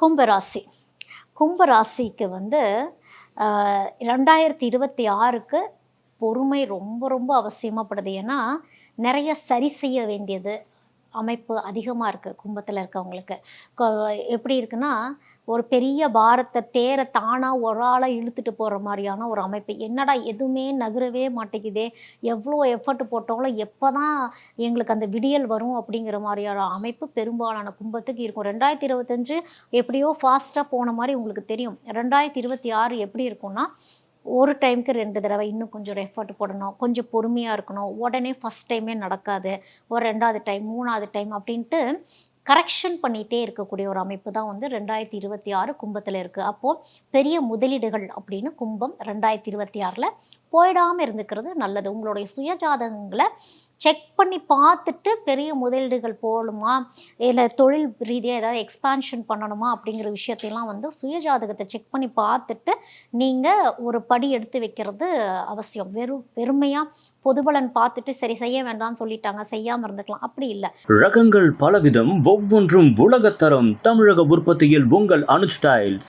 கும்பராசி. கும்பராசிக்கு வந்து 2026க்கு பொறுமை ரொம்ப ரொம்ப அவசியமாப்படுது. ஏன்னா, நெறைய சரி செய்ய வேண்டியது அமைப்பு அதிகமா இருக்கு கும்பத்தில இருக்கவங்களுக்கு. கொ எப்படி இருக்குன்னா, ஒரு பெரிய பாரத்த தேர தானா ஒரு ஆளா இழுத்துட்டு போற மாரியான ஒரு அமைப்பு. என்னடா எதுவுமே நகரவே மாட்டேங்குதே! எவ்ளோ எஃபோர்ட் போட்டாலும் எப்பதான் எங்களுக்கு அந்த விடியல் வரும் அப்படிங்கிற மாரியான அமைப்பு பெரும்பாலான கும்பத்துக்கு இருக்கும். 2025 எப்படியோ ஃபாஸ்ட்டா போன மாரி உங்களுக்கு தெரியும். 2026 எப்படி இருக்கும்னா, ஒரு டைம்க்கு 2 தடவ இன்னும் கொஞ்சம் எஃபோர்ட் போடணும். கொஞ்சம் பொறுமையா இருக்கணும். உடனே ஃபர்ஸ்ட் டைமே நடக்காது. ஒரு 2வது டைம், 3வது டைம் அப்படின்ட்டு கரெக்ஷன் பண்ணிட்டே இருக்கக்கூடிய ஒரு அமைப்பு தான் வந்து 2026 கும்பத்தில இருக்கு. அப்போ பெரிய முதலீடுகள் அப்படின்னு கும்பம் 2026ல போயிடாம இருந்துக்கிறது நல்லது. உங்களுடைய சுய ஜாதகங்கள செக் பண்ணி பார்த்துட்டு பெரிய முதலீடுகள் போடுமா, இல்ல தொழில் ரீதியா ஏதாவது எக்ஸ்பான்ஷன் பண்ணணுமா அப்படிங்கிற விஷயத்தையெல்லாம் வந்து சுய ஜாதகத்த செக் பண்ணி பார்த்துட்டு, நீங்க ஒரு படி எடுத்து வைக்கிறது அவசியம். வெறுமையா பொதுபலன் பார்த்துட்டு சரி செய்ய வேண்டாம்னு சொல்லிட்டாங்க, செய்யாம இருந்துக்கலாம். அப்படி இல்ல. ரகங்கள் பலவிதம், ஒவ்வொன்றும் உலகத்தரம். தமிழக உற்பத்தியில் உங்கள் அனுஜ் டைல்ஸ்.